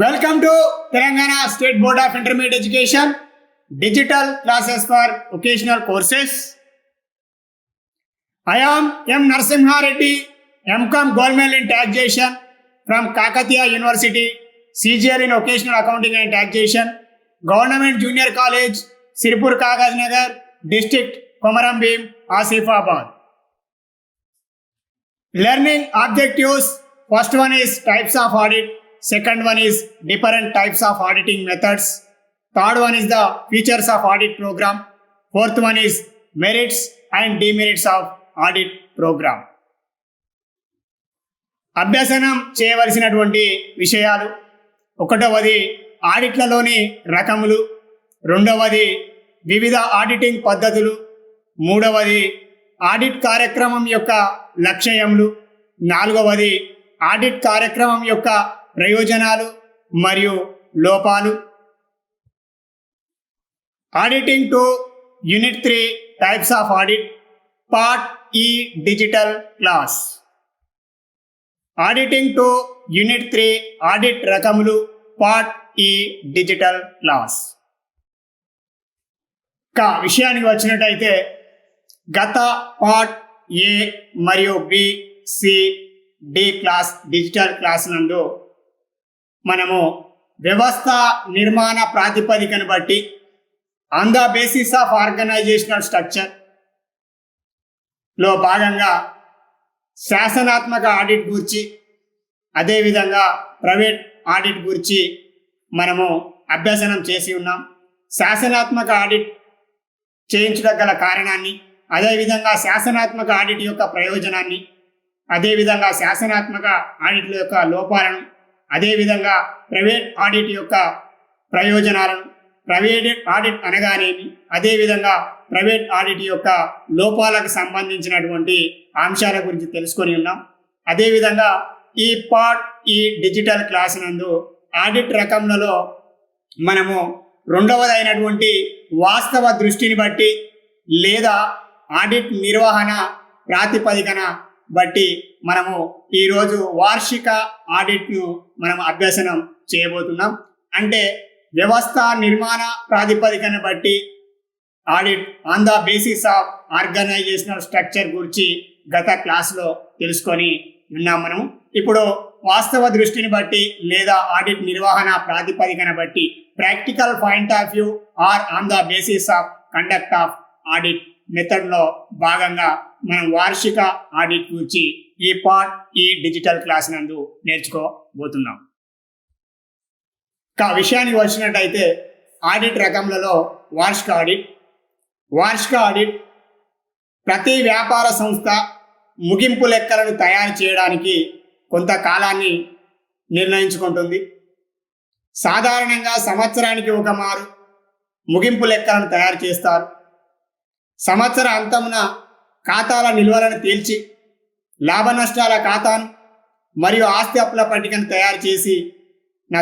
Welcome to Telangana State Board of Intermediate Education Digital Classes for Vocational Courses. I am M. Narasimha Reddy, M.Com Gold Medal in Taxation from Kakatiya University, CGL in Vocational Accounting and Taxation, Government Junior College, Sirpur Kagaznagar, District Komaram Bhim, Asifabad. Learning objectives. First one is types of audit. Second one is different types of auditing methods. Third one is the features of audit program. Fourth one is merits and demerits of audit program. అభ్యసనం చేయవలసినటువంటి విషయాలు. ఒకటవది ఆడిట్లలోని రకములు. రెండవది వివిధ auditing పద్ధతులు. మూడవది audit కార్యక్రమం యొక్క లక్ష్యములు. నాలుగవది ఆడిట్ కార్యక్రమం యొక్క ప్రయోజనాలు మరియు లోపాలు. Auditing two unit 3 types of audit part ఈ digital class. Auditing two unit 3 audit రకములు పార్ట్ ఈ డిజిటల్ క్లాస్. విషయానికి వచ్చినట్టయితే గత పార్ట్ ఏ మరియు B, C, D class digital class నందు మనము వ్యవస్థ నిర్మాణ ప్రాతిపదికను బట్టి on the basis of organisational structure లో భాగంగా శాసనాత్మక ఆడిట్ గురించి, అదేవిధంగా ప్రైవేట్ ఆడిట్ గురించి మనము అభ్యసనం చేసి ఉన్నాం. శాసనాత్మక ఆడిట్ చేయించడం గల కారణాన్ని, అదేవిధంగా శాసనాత్మక ఆడిట్ యొక్క ప్రయోజనాన్ని, అదేవిధంగా శాసనాత్మక ఆడిట్ల యొక్క లోపాలను, అదేవిధంగా ప్రైవేట్ ఆడిట్ యొక్క ప్రయోజనాలను, ప్రైవేట్ ఆడిట్ అనగానేమి, అదేవిధంగా ప్రైవేట్ ఆడిట్ యొక్క లోపాలకు సంబంధించినటువంటి అంశాల గురించి తెలుసుకొని ఉన్నాం. అదేవిధంగా ఈ పార్ట్ ఈ డిజిటల్ క్లాస్ నందు ఆడిట్ రకములలో మనము రెండవదైనటువంటి వాస్తవ దృష్టిని బట్టి లేదా ఆడిట్ నిర్వహణ ప్రాతిపదికన బట్టి మనము ఈరోజు వార్షిక ఆడిట్ను మనం అభ్యసనం చేయబోతున్నాం. అంటే వ్యవస్థ నిర్మాణ ప్రాతిపదికను బట్టి audit on the basis of organisational structure గురించి గత క్లాస్లో తెలుసుకొని ఉన్నాం. మనము ఇప్పుడు వాస్తవ దృష్టిని బట్టి లేదా ఆడిట్ నిర్వహణ ప్రాతిపదికను బట్టి practical point of view or on the basis of conduct of audit మెథడ్లో భాగంగా మనం వార్షిక ఆడిట్ గురించి ఈ పార్ట్ ఈ డిజిటల్ క్లాస్ నందు నేర్చుకోబోతున్నాం. విషయానికి వచ్చినట్టయితే ఆడిట్ రకములలో వార్షిక ఆడిట్. వార్షిక ఆడిట్ ప్రతి వ్యాపార సంస్థ ముగింపు లెక్కలను తయారు చేయడానికి కొంతకాలాన్ని నిర్ణయించుకుంటుంది. సాధారణంగా సంవత్సరానికి ఒక మారు ముగింపు లెక్కలను తయారు చేస్తారు. సంవత్సర అంతమున ఖాతాల నిల్వలను తేల్చి లాభ నష్టాల ఖాతాను మరియు ఆస్తి అప్పుల పట్టికను తయారు చేసి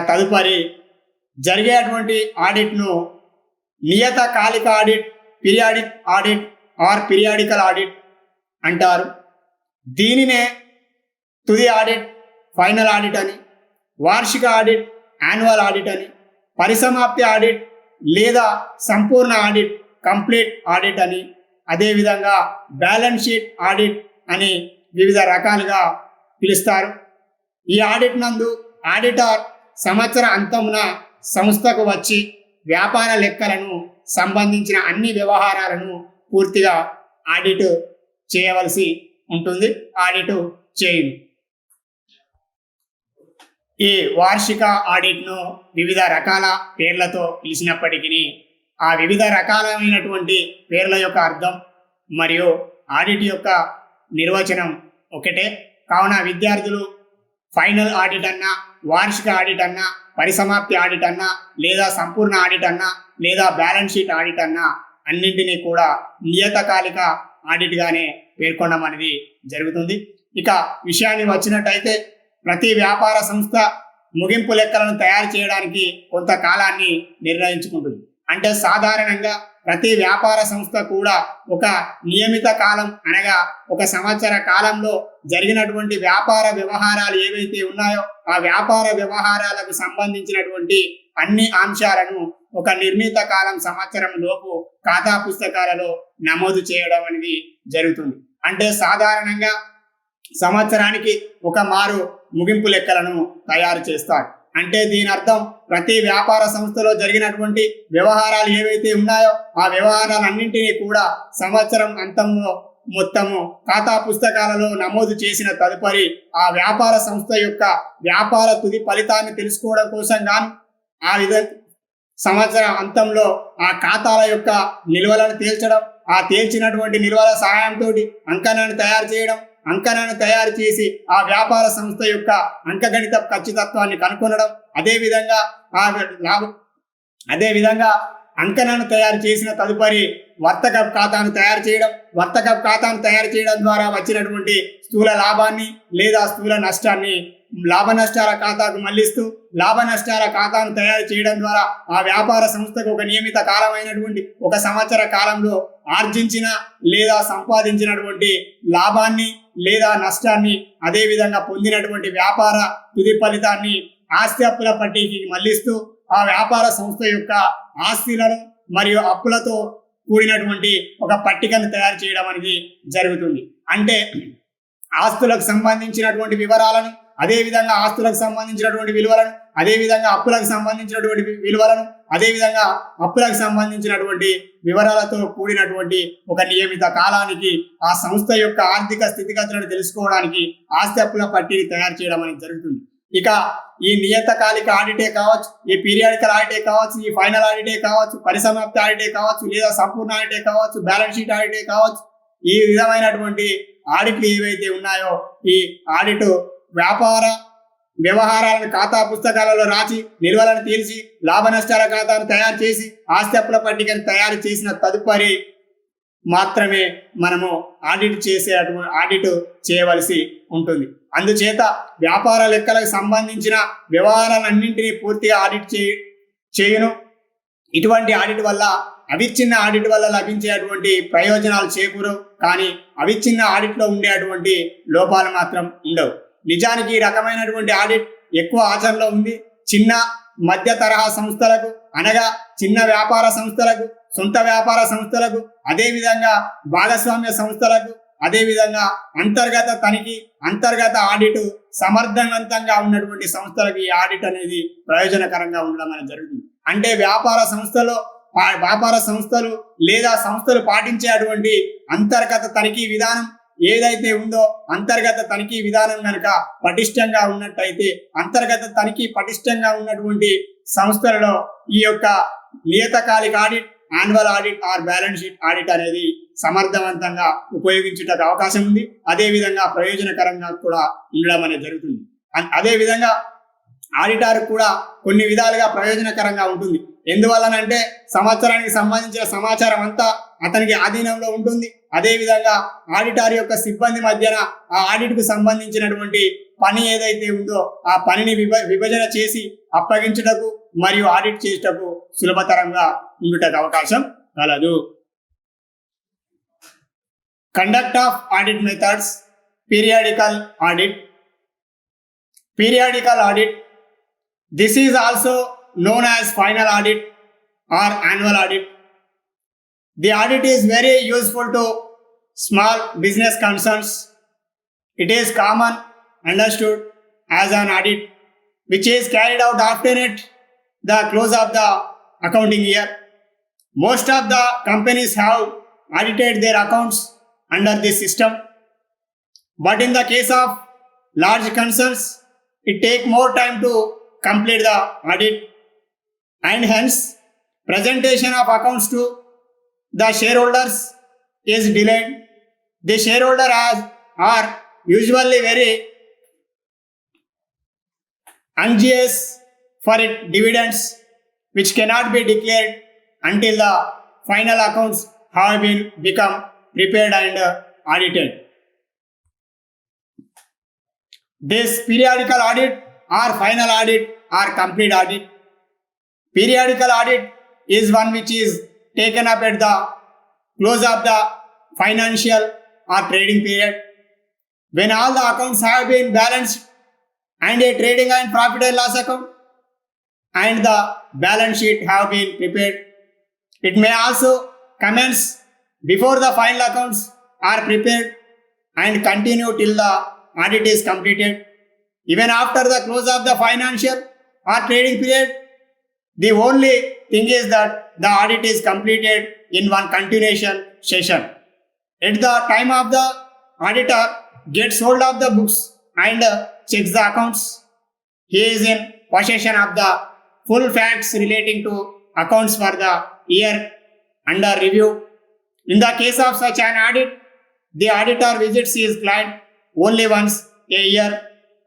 తదుపరి జరిగేటువంటి ఆడిట్ను నియతకాలిక audit, periodic audit or periodical audit అంటారు. దీనినే తుది ఆడిట్, ఫైనల్ ఆడిట్ అని, వార్షిక ఆడిట్, యాన్యువల్ ఆడిట్ అని, పరిసమాప్తి ఆడిట్ లేదా సంపూర్ణ ఆడిట్, కంప్లీట్ ఆడిట్ అని, అదేవిధంగా బ్యాలెన్స్ షీట్ ఆడిట్ అని వివిధ రకాలుగా పిలుస్తారు. ఈ ఆడిట్ నందు ఆడిటర్ సంవత్సర అంతమున సంస్థకు వచ్చి వ్యాపార లెక్కలను సంబంధించిన అన్ని వ్యవహారాలను పూర్తిగా ఆడిట్ చేయవలసి ఉంటుంది. ఆడిట్ చేయను. ఈ వార్షిక ఆడిట్ను వివిధ రకాల పేర్లతో పిలిచినప్పటికీ ఆ వివిధ రకాలైనటువంటి పేర్ల యొక్క అర్థం మరియు ఆడిట్ యొక్క నిర్వచనం ఒకటే. కావున విద్యార్థులు ఫైనల్ ఆడిట్ అన్నా, వార్షిక ఆడిట్ అన్నా, పరిసమాప్తి ఆడిట్ అన్నా, లేదా సంపూర్ణ ఆడిట్ అన్నా, లేదా బ్యాలెన్స్ షీట్ ఆడిట్ అన్నా అన్నింటినీ కూడా నియతకాలిక ఆడిట్గానే పేర్కొనడం అనేది జరుగుతుంది. ఇక విషయాన్ని వచ్చినట్టయితే ప్రతి వ్యాపార సంస్థ ముగింపు లెక్కలను తయారు చేయడానికి కొంతకాలాన్ని నిర్ణయించుకుంటుంది. అంటే సాధారణంగా ప్రతి వ్యాపార సంస్థ కూడా ఒక నియమిత కాలం అనగా ఒక సంవత్సర కాలంలో జరిగినటువంటి వ్యాపార వ్యవహారాలు ఏవైతే ఉన్నాయో ఆ వ్యాపార వ్యవహారాలకు సంబంధించినటువంటి అన్ని అంశాలను ఒక నిర్ణీత కాలం సంవత్సరం లోపు ఖాతా పుస్తకాలలో నమోదు చేయడం అనేది జరుగుతుంది. అంటే సాధారణంగా సంవత్సరానికి ఒక మారు ముగింపు లెక్కలను తయారు చేస్తారు. అంటే దీని అర్థం ప్రతి వ్యాపార సంస్థలో జరిగినటువంటి వ్యవహారాలు ఏవైతే ఉన్నాయో ఆ వ్యవహారాలన్నింటినీ కూడా సంవత్సరం అంతంలో మొత్తము ఖాతా పుస్తకాలలో నమోదు చేసిన తదుపరి ఆ వ్యాపార సంస్థ యొక్క వ్యాపార తుది ఫలితాన్ని తెలుసుకోవడం కోసం గాను ఆ విధంగా సంవత్సరం అంతంలో ఆ ఖాతాల యొక్క నిల్వలను తేల్చడం, ఆ తేల్చినటువంటి నిల్వల సహాయంతో అంకణాన్ని తయారు చేయడం, అంకణాన్ని తయారు చేసి ఆ వ్యాపార సంస్థ యొక్క అంకగణిత ఖచ్చితత్వాన్ని కనుగొనడం, అదేవిధంగా అంకణాన్ని తయారు చేసిన తదుపరి వర్తక ఖాతాను తయారు చేయడం, వర్తక ఖాతాను తయారు చేయడం ద్వారా వచ్చినటువంటి స్థూల లాభాన్ని లేదా స్థూల నష్టాన్ని లాభ నష్టాల ఖాతాకు మళ్లిస్తూ లాభ నష్టాల ఖాతాను తయారు చేయడం ద్వారా ఆ వ్యాపార సంస్థకు ఒక నియమిత కాలమైనటువంటి ఒక సంవత్సర కాలంలో ఆర్జించిన లేదా సంపాదించినటువంటి లాభాన్ని లేదా నష్టాన్ని అదేవిధంగా పొందినటువంటి వ్యాపార తుది ఫలితాన్ని ఆస్తి అప్పుల పట్టీకి మళ్లిస్తూ ఆ వ్యాపార సంస్థ యొక్క ఆస్తులను మరియు అప్పులతో కూడినటువంటి ఒక పట్టికను తయారు చేయడం అనేది జరుగుతుంది. అంటే ఆస్తులకు సంబంధించినటువంటి వివరాలను, అదేవిధంగా ఆస్తులకు సంబంధించినటువంటి విలువలను, అదేవిధంగా అప్పులకు సంబంధించినటువంటి విలువలను, అదేవిధంగా అప్పులకు సంబంధించినటువంటి వివరాలతో కూడినటువంటి ఒక నియమిత కాలానికి ఆ సంస్థ యొక్క ఆర్థిక స్థితిగతులను తెలుసుకోవడానికి ఆస్తి అప్పుల పట్టీని తయారు చేయడం అనేది జరుగుతుంది. ఇక ఈ నియతకాలిక ఆడిటే కావచ్చు, ఈ పీరియాడికల్ ఆడిటే కావచ్చు, ఈ ఫైనల్ ఆడిటే కావచ్చు, పరిసమాప్తి ఆడిటే కావచ్చు, లేదా సంపూర్ణ ఆడిటే కావచ్చు, బ్యాలెన్స్ షీట్ ఆడిటే కావచ్చు, ఈ విధమైనటువంటి ఆడిట్లు ఏవైతే ఉన్నాయో ఈ ఆడిట్ వ్యాపార వ్యవహారాలను ఖాతా పుస్తకాలలో రాసి నిల్వలను తీర్చి లాభ నష్టాల ఖాతాను తయారు చేసి ఆస్తి అప్పుల పట్టికను తయారు చేసిన తదుపరి మాత్రమే మనము ఆడిట్ చేయవలసి ఉంటుంది. అందుచేత వ్యాపార లెక్కలకు సంబంధించిన వ్యవహారాలన్నింటినీ పూర్తిగా ఆడిట్ చేయును. ఇటువంటి ఆడిట్ వల్ల అవిచ్ఛిన్న ఆడిట్ వల్ల లభించేటువంటి ప్రయోజనాలు చేకూరు, కానీ అవిచ్ఛిన్న ఆడిట్లో ఉండేటువంటి లోపాలు మాత్రం ఉండవు. నిజానికి ఈ రకమైనటువంటి ఆడిట్ ఎక్కువ ఆచరణలో ఉంది. చిన్న మధ్య తరహా సంస్థలకు అనగా చిన్న వ్యాపార సంస్థలకు, సొంత వ్యాపార సంస్థలకు, అదేవిధంగా భాగస్వామ్య సంస్థలకు, అదేవిధంగా అంతర్గత ఆడిట్ సమర్థవంతంగా ఉన్నటువంటి సంస్థలకు ఈ ఆడిట్ అనేది ప్రయోజనకరంగా ఉండడం అనేది జరుగుతుంది. అంటే వ్యాపార సంస్థలు లేదా సంస్థలు పాటించే అటువంటి అంతర్గత తనిఖీ విధానం ఏదైతే ఉందో అంతర్గత తనిఖీ విధానం కనుక పటిష్టంగా ఉన్నట్టయితే అంతర్గత తనిఖీ పటిష్టంగా ఉన్నటువంటి సంస్థలలో ఈ యొక్క నియతకాలిక audit, annual audit or balance sheet audit అనేది సమర్థవంతంగా ఉపయోగించుటకు అవకాశం ఉంది. అదేవిధంగా ప్రయోజనకరంగా కూడా ఉండడం అనేది జరుగుతుంది. అదేవిధంగా ఆడిటర్ కూడా కొన్ని విధాలుగా ప్రయోజనకరంగా ఉంటుంది. ఎందువల్లనంటే సంవత్సరానికి సంబంధించిన సమాచారం అంతా అతనికి ఆధీనంలో ఉంటుంది. అదేవిధంగా ఆడిటర్ యొక్క సిబ్బంది మధ్యన ఆ ఆడిట్కు సంబంధించినటువంటి పని ఏదైతే ఉందో ఆ పనిని విభజన చేసి అప్పగించుటకు మరియు ఆడిట్ చేయుటకు సులభతరంగా ఉండుటకు అవకాశం కలదు. Conduct of audit methods. Periodical audit. This is also known as final audit or annual audit. The audit is very useful to small business concerns. It is common understood as an audit which is carried out after the close of the accounting year. Most of the companies have audited their accounts under this system, but in the case of large concerns, it takes more time to complete the audit, and hence presentation of accounts to the shareholders is delayed. The shareholder are usually very anxious for dividends which cannot be declared until the final accounts have become prepared and audited. This periodical audit or final audit or complete audit. Periodical audit is one which is taken up at the close of the financial or trading period, when all the accounts have been balanced and a trading and profit and loss account and the balance sheet have been prepared. It may also commence before the final accounts are prepared and continue till the audit is completed. Even after the close of the financial or trading period, the only thing is that the audit is completed in one continuation session. At the time of the auditor gets hold of the books and checks the accounts, he is in possession of the full facts relating to accounts for the year under review. In the case of such an audit, the auditor visits his client only once a year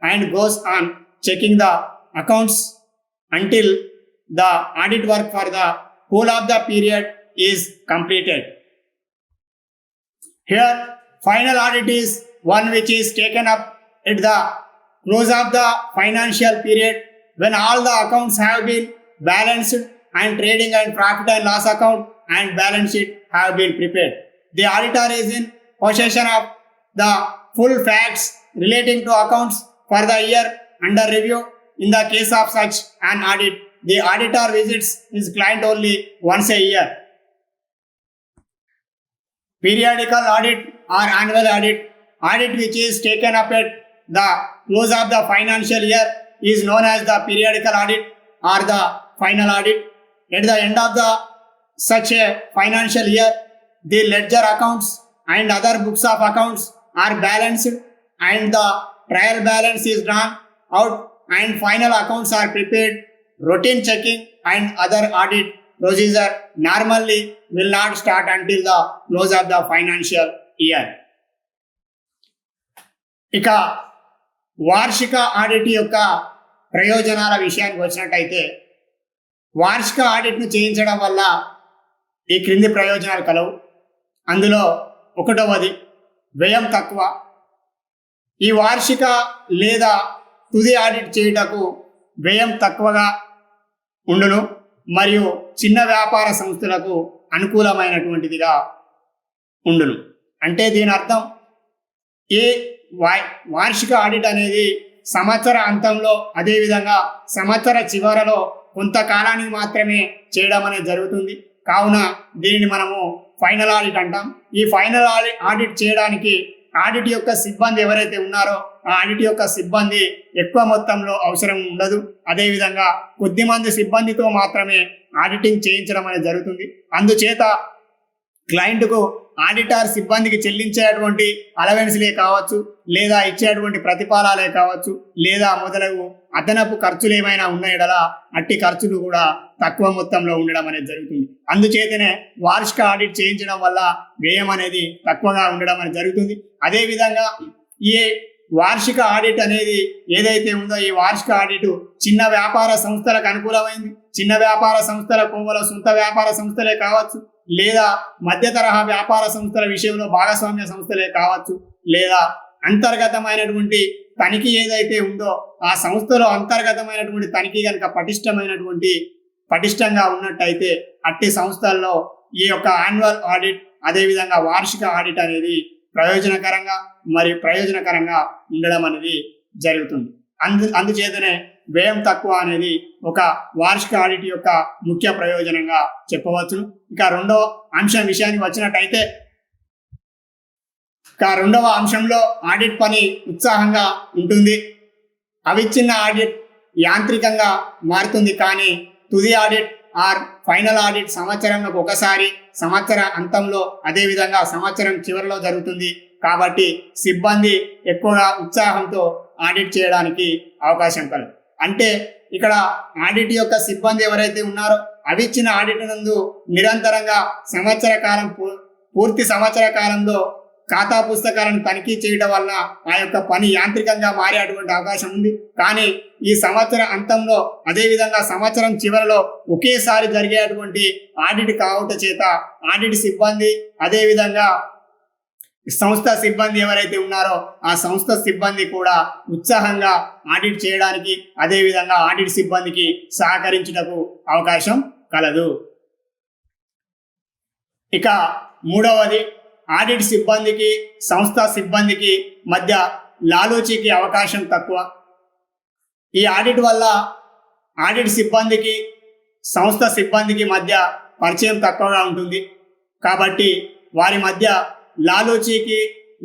and goes on checking the accounts until the audit work for the whole of the period is completed. Here, final audit is one which is taken up at the close of the financial period when all the accounts have been balanced and trading and profit and loss account and balance sheet have been prepared. The auditor is in possession of the full facts relating to accounts for the year under review. In the case of such an audit, the auditor visits his client only once a year. Periodical audit or annual audit which is taken up at the close of the financial year is known as the periodical audit or the final audit. At the end of the such a financial year, the ledger accounts and other books of accounts are balanced and the trial balance is drawn out and final accounts are prepared. Routine checking and other audit procedure normally will not start until the close of the financial year. ఇక వార్షిక audit యొక్క ప్రయోజనాల విషయానికి వచ్చినట్టయితే వార్షిక ఆడిట్ను చేయించడం వల్ల ఈ క్రింది ప్రయోజనాలు కలవు. అందులో ఒకటవది వ్యయం తక్కువ. ఈ వార్షిక లేదా తుది ఆడిట్ చేయుటకు వ్యయం తక్కువగా ఉండును మరియు చిన్న వ్యాపార సంస్థలకు అనుకూలమైనటువంటిదిగా ఉండును. అంటే దీని అర్థం ఏ వార్షిక ఆడిట్ అనేది సంవత్సర అంతంలో అదేవిధంగా సంవత్సర చివరలో కొంతకాలానికి మాత్రమే చేయడం అనేది జరుగుతుంది. కావున దీనిని మనము ఫైనల్ ఆడిట్ అంటాం. ఈ ఫైనల్ ఆడిట్ చేయడానికి ఆడిట్ యొక్క సిబ్బంది ఎవరైతే ఉన్నారో ఆ ఆడిట్ యొక్క సిబ్బంది ఎక్కువ మొత్తంలో అవసరం ఉండదు. అదేవిధంగా కొద్ది మంది సిబ్బందితో మాత్రమే ఆడిటింగ్ చేయించడం అనేది జరుగుతుంది. అందుచేత క్లయింట్కు ఆడిటర్ సిబ్బందికి చెల్లించేటువంటి అలవెన్స్లే కావచ్చు, లేదా ఇచ్చేటువంటి ప్రతిఫలాలే కావచ్చు, లేదా మొదలగు అదనపు ఖర్చులు ఏమైనా ఉన్నాయడలా అట్టి ఖర్చులు కూడా తక్కువ మొత్తంలో ఉండడం అనేది జరుగుతుంది. అందుచేతనే వార్షిక ఆడిట్ చేయించడం వల్ల వ్యయం అనేది తక్కువగా ఉండడం అనేది జరుగుతుంది. అదేవిధంగా ఈ వార్షిక ఆడిట్ అనేది ఏదైతే ఉందో ఈ వార్షిక ఆడిట్ చిన్న వ్యాపార సంస్థలకు అనుకూలమైంది. చిన్న వ్యాపార సంస్థల కోవలో సొంత వ్యాపార సంస్థలే కావచ్చు, లేదా మధ్య తరహా వ్యాపార సంస్థల విషయంలో భాగస్వామ్య సంస్థలే కావచ్చు, లేదా అంతర్గతమైనటువంటి తనిఖీ ఏదైతే ఉందో ఆ సంస్థలో అంతర్గతమైనటువంటి తనిఖీ కనుక పటిష్టంగా ఉన్నట్టయితే అట్టి సంస్థల్లో ఈ యొక్క యాన్యువల్ ఆడిట్ అదేవిధంగా వార్షిక ఆడిట్ అనేది ప్రయోజనకరంగా ఉండడం అనేది జరుగుతుంది. అందుచేతనే వ్యయం తక్కువ అనేది ఒక వార్షిక ఆడిట్ యొక్క ముఖ్య ప్రయోజనంగా చెప్పవచ్చు. ఇక రెండవ అంశం విషయానికి వచ్చినట్టయితే రెండవ అంశంలో ఆడిట్ పని ఉత్సాహంగా ఉంటుంది. అవిచ్ఛిన్న ఆడిట్ యాంత్రికంగా మారుతుంది. కానీ తుది ఆడిట్ ఆర్ ఫైనల్ ఆడిట్ సంవత్సరంలో ఒకసారి, సంవత్సర అంతంలో అదేవిధంగా సంవత్సరం చివరిలో జరుగుతుంది. కాబట్టి సిబ్బంది ఎక్కువగా ఉత్సాహంతో ఆడిట్ చేయడానికి అవకాశం కలదు. అంటే ఇక్కడ ఆడిట్ యొక్క సిబ్బంది ఎవరైతే ఉన్నారో అవిచ్ఛిన్న ఆడిట్ నందు నిరంతరంగా పూర్తి సంవత్సర కాలంలో ఖాతా పుస్తకాలను తనిఖీ చేయడం వల్ల ఆ యొక్క పని యాంత్రికంగా మారేటువంటి అవకాశం ఉంది. కానీ ఈ సంవత్సర అంతంలో అదేవిధంగా సంవత్సరం చివరిలో ఒకేసారి జరిగేటువంటి ఆడిట్ కావట చేత ఆడిట్ సిబ్బంది అదేవిధంగా సంస్థ సిబ్బంది ఎవరైతే ఉన్నారో ఆ సంస్థ సిబ్బంది కూడా ఉత్సాహంగా ఆడిట్ చేయడానికి అదేవిధంగా ఆడిట్ సిబ్బందికి సహకరించుటకు అవకాశం కలదు. ఇక మూడవది, ఆడిట్ సిబ్బందికి సంస్థ సిబ్బందికి మధ్య లాలూచీకి అవకాశం తక్కువ. ఈ ఆడిట్ వల్ల ఆడిట్ సిబ్బందికి సంస్థ సిబ్బందికి మధ్య పరిచయం తక్కువగా ఉంటుంది. కాబట్టి వారి మధ్య లాలూచీకి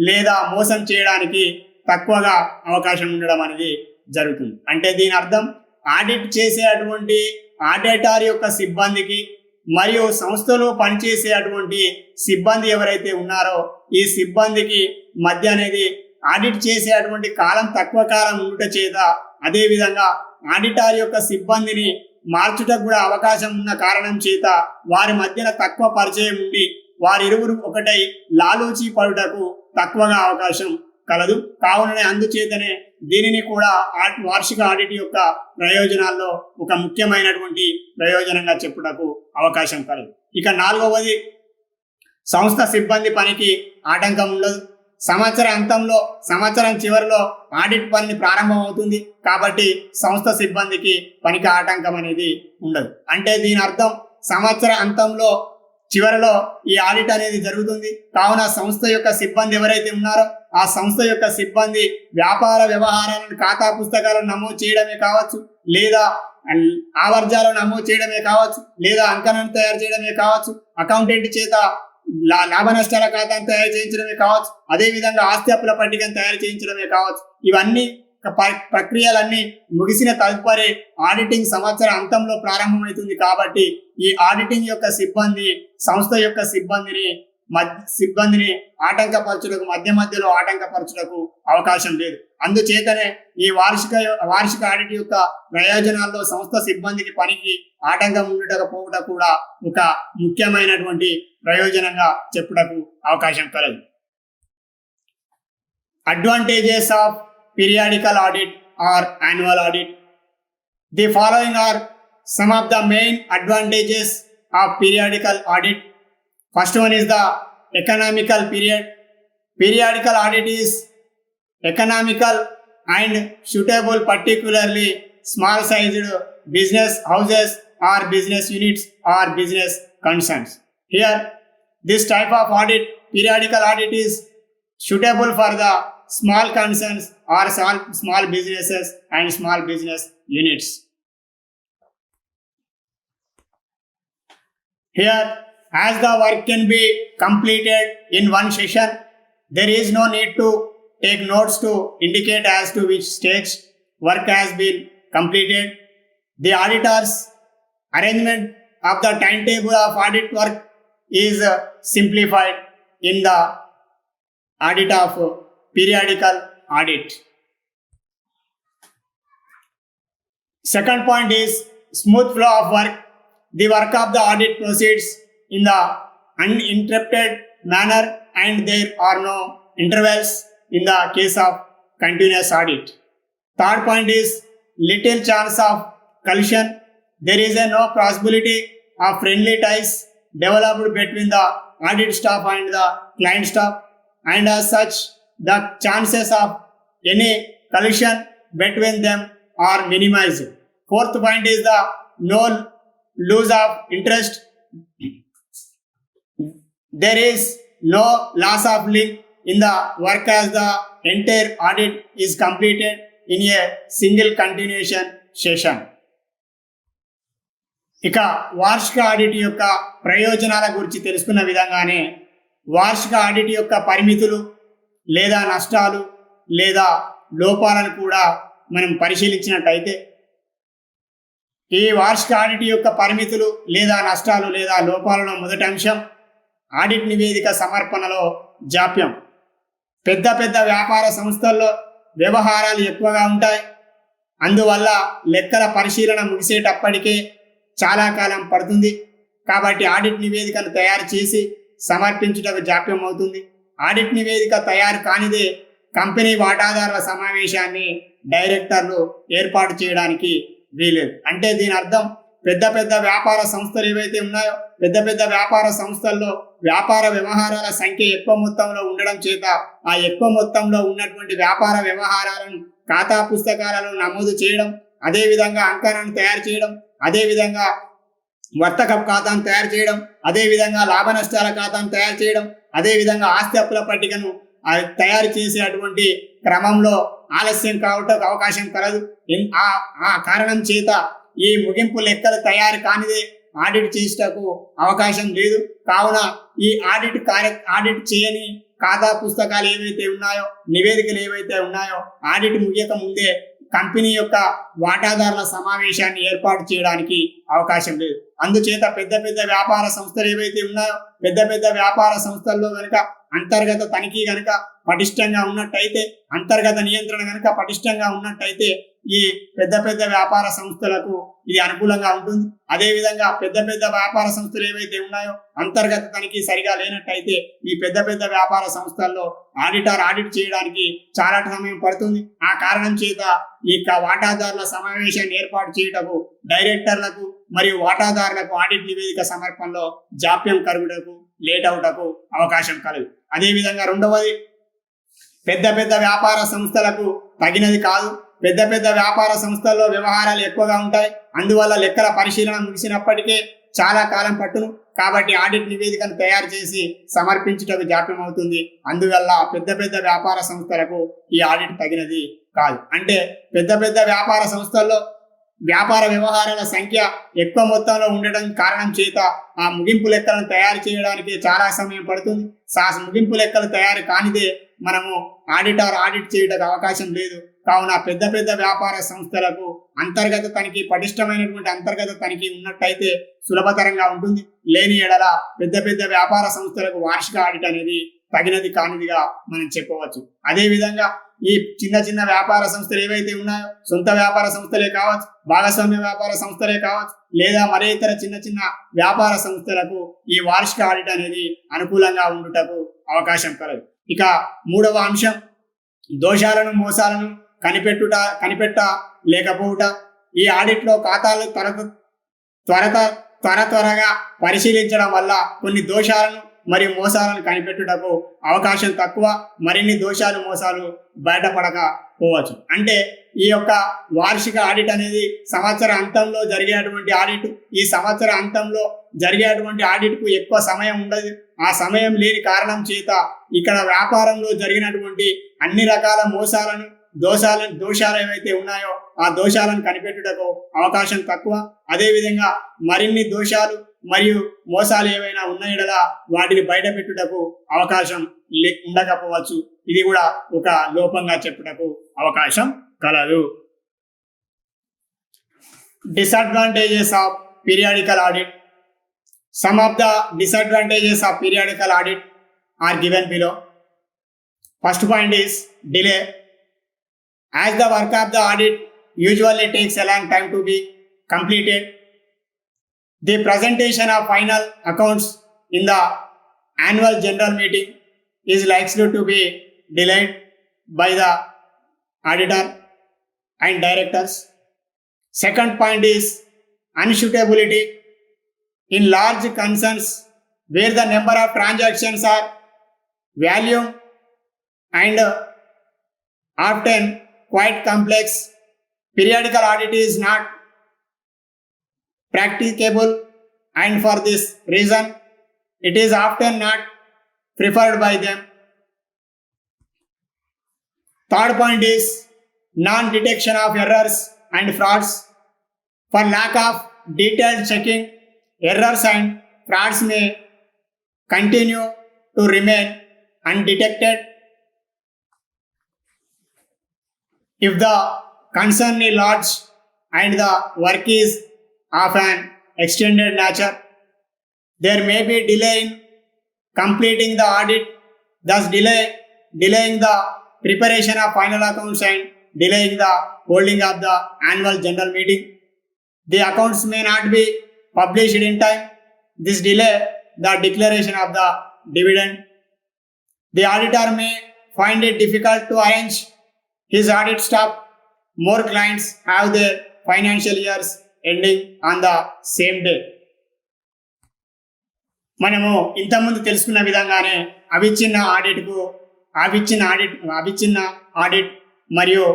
లేదా మోసం చేయడానికి తక్కువగా అవకాశం ఉండడం అనేది జరుగుతుంది. అంటే దీని అర్థం ఆడిట్ చేసేటువంటి ఆడిటర్ యొక్క సిబ్బందికి మరియు సంస్థలో పనిచేసేటువంటి సిబ్బంది ఎవరైతే ఉన్నారో ఈ సిబ్బందికి మధ్య అనేది ఆడిట్ చేసేటువంటి కాలం తక్కువ కాలం ఉండుట చేత, అదేవిధంగా ఆడిటర్ యొక్క సిబ్బందిని మార్చుటకు కూడా అవకాశం ఉన్న కారణం చేత వారి మధ్యన తక్కువ పరిచయం ఉండి వారిరువురు ఒకటై లాలూచీ పడుటకు తక్కువగా అవకాశం కలదు. కావుననే అందుచేతనే దీనిని కూడా వార్షిక ఆడిట్ యొక్క ప్రయోజనాల్లో ఒక ముఖ్యమైనటువంటి ప్రయోజనంగా చెప్పుటకు అవకాశం కలదు. ఇక నాలుగవది, సంస్థ సిబ్బంది పనికి ఆటంకం ఉండదు. సంవత్సరం చివరిలో ఆడిట్ పని ప్రారంభమవుతుంది. కాబట్టి సంస్థ సిబ్బందికి పనికి ఆటంకం అనేది ఉండదు. అంటే దీని అర్థం సంవత్సర అంతంలో చివరిలో ఈ ఆడిట్ అనేది జరుగుతుంది. కావున సంస్థ యొక్క సిబ్బంది ఎవరైతే ఉన్నారో ఆ సంస్థ యొక్క సిబ్బంది వ్యాపార వ్యవహారాలను ఖాతా పుస్తకాలను నమోదు చేయడమే కావచ్చు, లేదా ఆవర్జాలను నమోదు చేయడమే కావచ్చు, లేదా అంకణను తయారు చేయడమే కావచ్చు, అకౌంటెంట్ చేత లాభ నష్టాల ఖాతాను తయారు చేయించడమే కావచ్చు, అదేవిధంగా ఆస్తి అప్పుల పట్టికను తయారు చేయించడమే కావచ్చు. ఇవన్నీ ప్రక్రియలన్నీ ముగిసిన తదుపరి ఆడిటింగ్ సంవత్సర అంతంలో ప్రారంభమవుతుంది. కాబట్టి ఈ ఆడిటింగ్ యొక్క సిబ్బంది సంస్థ యొక్క సిబ్బందిని ఆటంకపరచుటకు మధ్యలో ఆటంకపరచుటకు అవకాశం లేదు. అందుచేతనే ఈ వార్షిక ఆడిట్ యొక్క ప్రయోజనాల్లో సంస్థ సిబ్బందికి పనికి ఆటంకం ఉండకపోవట కూడా ఒక ముఖ్యమైనటువంటి ప్రయోజనంగా చెప్పుటకు అవకాశం కలదు. Advantages of periodical audit or annual audit. The following are some of the main advantages of periodical audit. First one is the economical period. Periodical audit is economical and suitable particularly small sized business houses or business units or business concerns. Here, this type of audit, periodical audit, is suitable for the small concerns or small businesses and small business units. Here, as the work can be completed in one session, there is no need to take notes to indicate as to which stage work has been completed. The auditor's arrangement of the timetable of audit work is simplified in the audit of periodical audit. Second point is smooth flow of work. The work of the audit proceeds in the uninterrupted manner and there are no intervals in the case of continuous audit. Third point is little chance of collision. There is no possibility of friendly ties developed between the audit staff and the client staff, and as such the chances of any collision between them are minimized. Fourth point is the no loss of interest. There is no loss of link in the work as the entire audit is completed in a single continuation session. ఇక వార్షిక audit యొక్క ప్రయోజనాల గురించి తెలుసుకున్న విధంగానే వార్షిక audit యొక్క పరిమితులు లేదా నష్టాలు లేదా లోపాలను కూడా మనం పరిశీలించినట్టయితే ఈ వార్షిక ఆడిట్ యొక్క పరిమితులు లేదా నష్టాలు లేదా లోపాలలో మొదటి అంశం ఆడిట్ నివేదిక సమర్పణలో జాప్యం. పెద్ద వ్యాపార సంస్థల్లో వ్యవహారాలు ఎక్కువగా ఉంటాయి. అందువల్ల లెక్కల పరిశీలన ముగిసేటప్పటికే చాలా కాలం పడుతుంది. కాబట్టి ఆడిట్ నివేదికను తయారు చేసి సమర్పించుటకు జాప్యం అవుతుంది. ఆడిట్ నివేదిక తయారు కానిదే కంపెనీ వాటాదారుల సమావేశాన్ని డైరెక్టర్లు ఏర్పాటు చేయడానికి వీలేదు. అంటే దీని అర్థం పెద్ద వ్యాపార సంస్థలు ఏవైతే ఉన్నాయో పెద్ద వ్యాపార సంస్థల్లో వ్యాపార వ్యవహారాల సంఖ్య ఎక్కువ మొత్తంలో ఉండడం చేత ఆ ఎక్కువ మొత్తంలో ఉన్నటువంటి వ్యాపార వ్యవహారాలను ఖాతా పుస్తకాలలో నమోదు చేయడం, అదేవిధంగా అంకణను తయారు చేయడం, అదేవిధంగా వర్తక ఖాతాను తయారు చేయడం, అదేవిధంగా లాభ నష్టాల ఖాతాను తయారు చేయడం, అదేవిధంగా ఆస్తి అప్పుల పట్టికను తయారు చేసేటువంటి క్రమంలో ఆలస్యం కావటకు అవకాశం కలదు. ఆ కారణం చేత ఈ ముగింపు లెక్కలు తయారు కానిదే ఆడిట్ చేసేటకు అవకాశం లేదు. కావున ఈ ఆడిట్ చేయని ఖాతా పుస్తకాలు ఏవైతే ఉన్నాయో, నివేదికలు ఏవైతే ఉన్నాయో, ఆడిట్ ముగియక ముందే కంపెనీ యొక్క వాటాదారుల సమావేశాన్ని ఏర్పాటు చేయడానికి అవకాశం లేదు. అందుచేత పెద్ద పెద్ద వ్యాపార సంస్థలు ఏవైతే ఉన్నాయో, పెద్ద పెద్ద వ్యాపార సంస్థల్లో కనుక అంతర్గత తనిఖీ కనుక పటిష్టంగా ఉన్నట్టయితే, అంతర్గత నియంత్రణ కనుక పటిష్టంగా ఉన్నట్టయితే ఈ పెద్ద పెద్ద వ్యాపార సంస్థలకు ఇది అనుకూలంగా ఉంటుంది. అదేవిధంగా పెద్ద పెద్ద వ్యాపార సంస్థలు ఏవైతే ఉన్నాయో, అంతర్గత తనిఖీ సరిగా లేనట్టయితే ఈ పెద్ద పెద్ద వ్యాపార సంస్థల్లో ఆడిట్ చేయడానికి చాలా సమయం పడుతుంది. ఆ కారణం చేత ఈ వాటాదారుల సమావేశాన్ని ఏర్పాటు చేయటకు డైరెక్టర్లకు మరియు వాటాదారులకు ఆడిట్ నివేదిక సమర్పణలో జాప్యం కలుగుటకు, లేట్ అవుటకు అవకాశం కలదు. అదేవిధంగా రెండవది, పెద్ద పెద్ద వ్యాపార సంస్థలకు తగినది కాదు. పెద్ద పెద్ద వ్యాపార సంస్థల్లో వ్యవహారాలు ఎక్కువగా ఉంటాయి. అందువల్ల లెక్కల పరిశీలన ముగిసినప్పటికే చాలా కాలం పట్టును. కాబట్టి ఆడిట్ నివేదికను తయారు చేసి సమర్పించుటకు జాప్యం అవుతుంది. అందువల్ల పెద్ద పెద్ద వ్యాపార సంస్థలకు ఈ ఆడిట్ తగినది కాదు. అంటే పెద్ద పెద్ద వ్యాపార సంస్థల్లో వ్యాపార వ్యవహారాల సంఖ్య ఎక్కువ మొత్తంలో ఉండడం కారణం చేత ఆ ముగింపు లెక్కలను తయారు చేయడానికి చాలా సమయం పడుతుంది. ముగింపు లెక్కలు తయారు కానిదే మనము ఆడిట్ చేయడానికి అవకాశం లేదు. కావున పెద్ద పెద్ద వ్యాపార సంస్థలకు అంతర్గత తనిఖీ, పటిష్టమైనటువంటి అంతర్గత తనిఖీ ఉన్నట్టయితే సులభతరంగా ఉంటుంది. లేని ఎడల పెద్ద పెద్ద వ్యాపార సంస్థలకు వార్షిక ఆడిట్ అనేది తగినది కానిదిగా మనం చెప్పవచ్చు. అదేవిధంగా ఈ చిన్న చిన్న వ్యాపార సంస్థలు ఏవైతే ఉన్నాయో, సొంత వ్యాపార సంస్థలే కావచ్చు, భాగస్వామ్య వ్యాపార సంస్థలే కావచ్చు, లేదా మరే ఇతర చిన్న చిన్న వ్యాపార సంస్థలకు ఈ వార్షిక ఆడిట్ అనేది అనుకూలంగా ఉండుటకు అవకాశం కలదు. ఇక మూడవ అంశం, దోషాలను మోసాలను కనిపెట్ట లేకపోవుట. ఈ ఆడిట్లో ఖాతాలు త్వరగా పరిశీలించడం వల్ల కొన్ని దోషాలను మరియు మోసాలను కనిపెట్టుటకు అవకాశం తక్కువ. మరిన్ని దోషాలు, మోసాలు బయటపడకపోవచ్చు. అంటే ఈ యొక్క వార్షిక ఆడిట్ అనేది సంవత్సర అంతంలో జరిగేటువంటి ఆడిట్. ఈ సంవత్సర అంతంలో జరిగేటువంటి ఆడిట్కు ఎక్కువ సమయం ఉండదు. ఆ సమయం లేని కారణం చేత ఇక్కడ వ్యాపారంలో జరిగినటువంటి అన్ని రకాల మోసాలను, దోషాలు ఏవైతే ఉన్నాయో ఆ దోషాలను కనిపెట్టుటకు అవకాశం తక్కువ. అదేవిధంగా మరిన్ని దోషాలు మరియు మోసాలు ఏవైనా ఉన్నాయడలా వాటిని బయట పెట్టుటకు అవకాశం ఉండకపోవచ్చు. ఇది కూడా ఒక లోపంగా చెప్పుటకు అవకాశం కలదు. Disadvantages of periodical audit. Some of the disadvantages of periodical audit are given below. First point is delay. As the work of the audit usually takes a long time to be completed, the presentation of final accounts in the annual general meeting is likely to be delayed by the auditor and directors. Second point is unsuitability. In large concerns where the number of transactions are volume and often quite complex, periodical audit is not practicable, and for this reason it is often not preferred by them. Third point is non-detection of errors and frauds. For lack of detailed checking, errors and frauds may continue to remain undetected. If the concern is large and the work is of an extended nature, there may be delay in completing the audit, thus delaying the preparation of final accounts and delaying the holding of the annual general meeting. The accounts may not be published in time. This delay the declaration of the dividend. The auditor may find it difficult to arrange his audit staff. More clients have their financial years ending on the same day. మనము ఇంతకుముందు తెలుసుకున్న విధంగానే అవిచ్ఛిన్న audit మరియు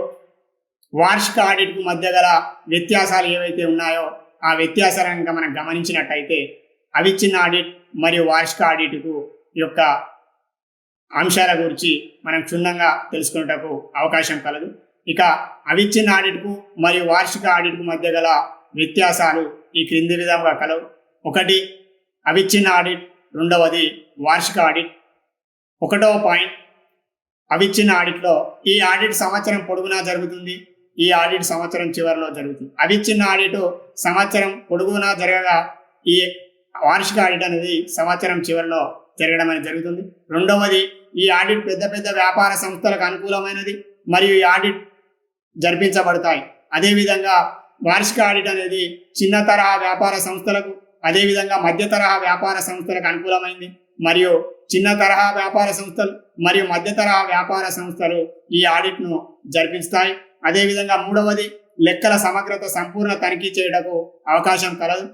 వార్షిక ఆడిట్కు మధ్య గల వ్యత్యాసాలు ఏవైతే ఉన్నాయో ఆ వ్యత్యాసాలను కనుక మనం గమనించినట్టయితే అవిచ్ఛిన్న ఆడిట్ మరియు వార్షిక ఆడిట్కు యొక్క అంశాల గురించి మనం క్షుణ్ణంగా తెలుసుకున్నటకు అవకాశం కలదు. ఇక అవిచ్ఛిన్న ఆడిట్కు మరియు వార్షిక ఆడిట్కు మధ్య గల వ్యత్యాసాలు ఈ క్రింది విధంగా కలవు. ఒకటి అవిచ్ఛిన్న ఆడిట్, రెండవది వార్షిక ఆడిట్. ఒకటవ పాయింట్, అవిచ్ఛిన్న ఆడిట్లో ఈ ఆడిట్ సంవత్సరం పొడుగునా జరుగుతుంది, ఈ ఆడిట్ సంవత్సరం చివరిలో జరుగుతుంది. అవిచ్ఛిన్న ఆడిట్ సంవత్సరం పొడుగునా జరగగా ఈ వార్షిక ఆడిట్ అనేది సంవత్సరం చివరిలో జరగడం అనేది జరుగుతుంది. రెండవది, ఈ ఆడిట్ పెద్ద పెద్ద వ్యాపార సంస్థలకు అనుకూలమైనది మరియు ఈ ఆడిట్ జరిపించబడతాయి. అదేవిధంగా వార్షిక ఆడిట్ అనేది చిన్న తరహా వ్యాపార సంస్థలకు, అదేవిధంగా మధ్య తరహా వ్యాపార సంస్థలకు అనుకూలమైంది మరియు చిన్న తరహా వ్యాపార సంస్థలు మరియు మధ్య తరహా వ్యాపార సంస్థలు ఈ ఆడిట్ను జరిపిస్తాయి. అదేవిధంగా మూడవది, లెక్కల సమగ్రత సంపూర్ణ తనిఖీ చేయటకు అవకాశం కలదు.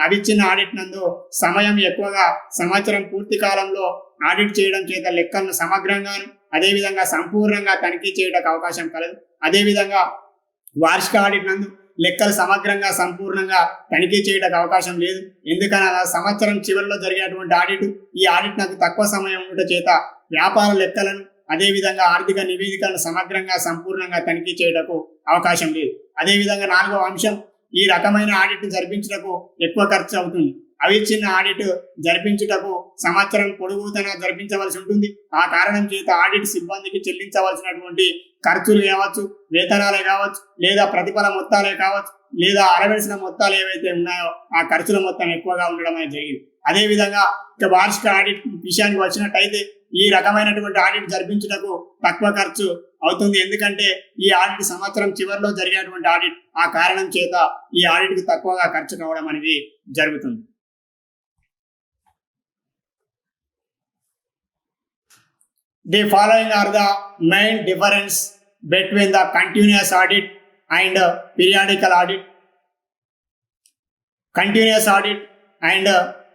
అవిచ్ఛిన్న ఆడిట్ నందు సమయం ఎక్కువగా సంవత్సరం పూర్తి కాలంలో ఆడిట్ చేయడం చేత లెక్కలను సమగ్రంగాను అదేవిధంగా సంపూర్ణంగా తనిఖీ చేయడానికి అవకాశం కలదు. అదేవిధంగా వార్షిక ఆడిట్ నందు లెక్కలు సమగ్రంగా సంపూర్ణంగా తనిఖీ చేయడానికి అవకాశం లేదు. ఎందుకనగా సంవత్సరం చివరిలో జరిగేటువంటి ఆడిట్, ఈ ఆడిట్ నాకు తక్కువ సమయం ఉండటం చేత వ్యాపార లెక్కలను అదేవిధంగా ఆర్థిక నివేదికలను సమగ్రంగా సంపూర్ణంగా తనిఖీ చేయడానికి అవకాశం లేదు. అదేవిధంగా నాలుగవ అంశం, ఈ రకమైన ఆడిట్ జరిపించుటకు ఎక్కువ ఖర్చు అవుతుంది. అవిచ్ఛిన్న ఆడిట్ జరిపించుటకు సంవత్సరం పొడుగుతన జరిపించవలసి ఉంటుంది. ఆ కారణం చేత ఆడిట్ సిబ్బందికి చెల్లించవలసినటువంటి ఖర్చులు కావచ్చు, వేతనాలే కావచ్చు, లేదా ప్రతిఫల మొత్తాలే కావచ్చు, లేదా అరవలసిన మొత్తాలు ఏవైతే ఉన్నాయో ఆ ఖర్చుల మొత్తం ఎక్కువగా ఉండడం అనేది జరిగింది. అదేవిధంగా ఇక వార్షిక ఆడిట్ విషయానికి వచ్చినట్టయితే ఈ రకమైనటువంటి ఆడిట్ జరిపించుటకు తక్కువ ఖర్చు అవుతుంది. ఎందుకంటే ఈ ఆడిట్ సంవత్సరం చివరిలో జరిగేటువంటి ఆడిట్, ఆ కారణం చేత ఈ ఆడిట్కి తక్కువగా ఖర్చు కావడం అనేది జరుగుతుంది. The following are the main difference between the continuous audit and periodical audit. Continuous audit and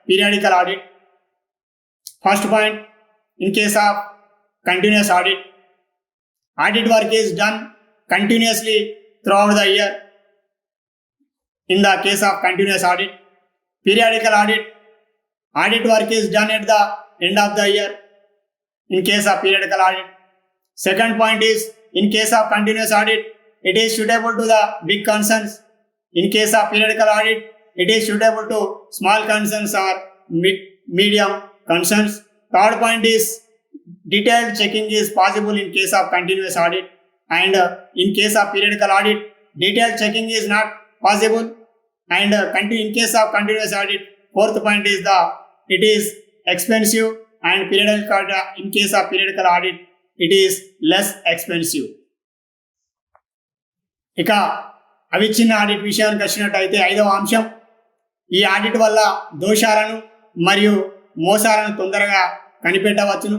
periodical audit. First point, in case of continuous audit, audit work is done continuously throughout the year. In the case of continuous audit, periodical audit, audit work is done at the end of the year. In case of periodical audit. Second point is, in case of continuous audit, it is suitable to the big concerns. In case of periodical audit, it is suitable to small concerns or medium concerns. Third point is, detailed checking is possible in case of continuous audit, and in case of periodical audit, detailed checking is not possible, and in case of continuous audit, fourth point is it is expensive, and periodical audit, in case of periodical audit, it is less expensive. ఇక అవిచ్ఛిన్న audit విషయానికి వచ్చినట్టయితే ఐదవ అంశం, ఈ audit వల్ల దోషాలను మరియు మోసాలను తొందరగా కనిపెట్టవచ్చును.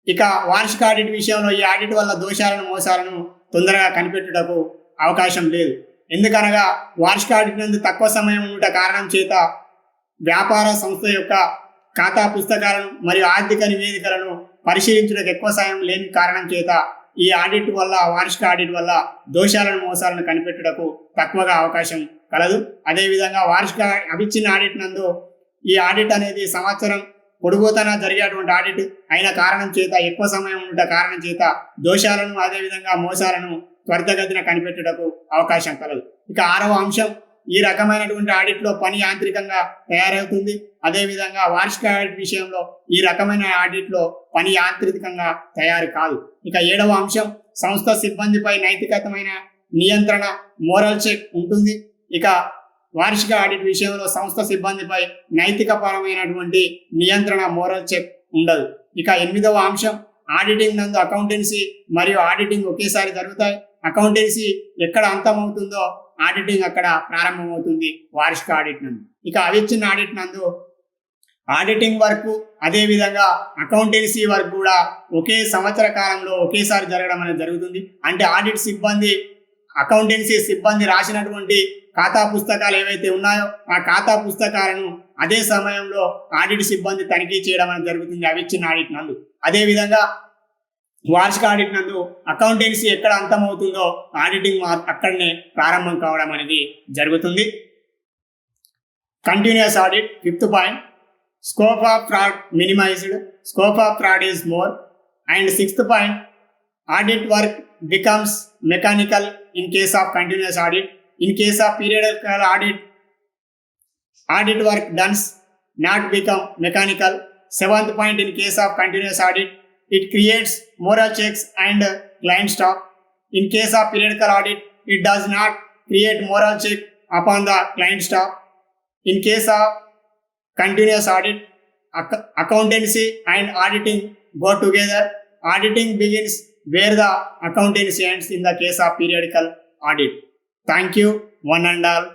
ఇక వార్షిక ఆడిట్ విషయంలో ఈ ఆడిట్ వల్ల దోషాలను మోసాలను తొందరగా కనిపెట్టుటకు అవకాశం లేదు. ఎందుకనగా వార్షిక ఆడిట్ నందు తక్కువ సమయం ఉండట కారణం చేత వ్యాపార సంస్థ యొక్క ఖాతా పుస్తకాలను మరియు ఆర్థిక నివేదికలను పరిశీలించడానికి ఎక్కువ సమయం లేని కారణం చేత ఈ ఆడిట్ వల్ల, వార్షిక ఆడిట్ వల్ల దోషాలను మోసాలను కనిపెట్టుటకు తక్కువగా అవకాశం కలదు. అదేవిధంగా వార్షిక అవిచ్ఛిన్న ఆడిట్ నందు ఈ ఆడిట్ అనేది సంవత్సరం పొడుగుతన జరిగేటువంటి ఆడిట్ అయిన కారణం చేత ఎక్కువ సమయం ఉండట కారణం చేత దోషాలను అదేవిధంగా మోసాలను త్వరితగతిన కనిపెట్టుటకు అవకాశం కలదు. ఇక ఆరవ అంశం, ఈ రకమైనటువంటి ఆడిట్లో పని యాంత్రికంగా తయారవుతుంది. అదేవిధంగా వార్షిక ఆడిట్ విషయంలో ఈ రకమైన ఆడిట్లో పని యాంత్రికంగా తయారు కాదు. ఇక ఏడవ అంశం, సంస్థ సిబ్బందిపై నైతికతమైన నియంత్రణ, మోరల్ చెక్ ఉంటుంది. ఇక వార్షిక ఆడిట్ విషయంలో సంస్థ సిబ్బందిపై నైతిక పరమైనటువంటి నియంత్రణ, మోరల్ చెక్ ఉండదు. ఇక ఎనిమిదవ అంశం, ఆడిటింగ్ నందు అకౌంటెన్సీ మరియు ఆడిటింగ్ ఒకేసారి జరుగుతాయి. అకౌంటెన్సీ ఎక్కడ అంతమవుతుందో ఆడిటింగ్ అక్కడ ప్రారంభమవుతుంది వార్షిక ఆడిట్ నందు. ఇక అవిచ్ఛిన్న ఆడిట్ నందు ఆడిటింగ్ వర్క్ అదేవిధంగా అకౌంటెన్సీ వర్క్ కూడా ఒకే సంవత్సర కాలంలో ఒకేసారి జరగడం అనేది జరుగుతుంది. అంటే ఆడిట్ సిబ్బంది, అకౌంటెన్సీ సిబ్బంది రాసినటువంటి ఖాతా పుస్తకాలు ఏవైతే ఉన్నాయో ఆ ఖాతా పుస్తకాలను అదే సమయంలో ఆడిట్ సిబ్బంది తనిఖీ చేయడం అనేది జరుగుతుంది అవిచ్ఛిన్న ఆడిట్ నందు. అదేవిధంగా వార్షిక ఆడిట్ నందు అకౌంటెన్సీ ఎక్కడ అంతమవుతుందో ఆడిటింగ్ అక్కడనే ప్రారంభం కావడం అనేది జరుగుతుంది. Continuous audit, fifth point. Scope of fraud minimized. Scope of fraud is more. And sixth point, audit work becomes mechanical in case of continuous audit. In case of periodical audit, audit work does not become mechanical. Seventh point, in case of continuous audit, it creates moral checks and client stock. In case of periodical audit, it does not create moral check upon the client stock. In case of continuous audit, accountancy and auditing go together. Auditing begins where the accountancy ends in the case of periodical audit. Thank you, one and all.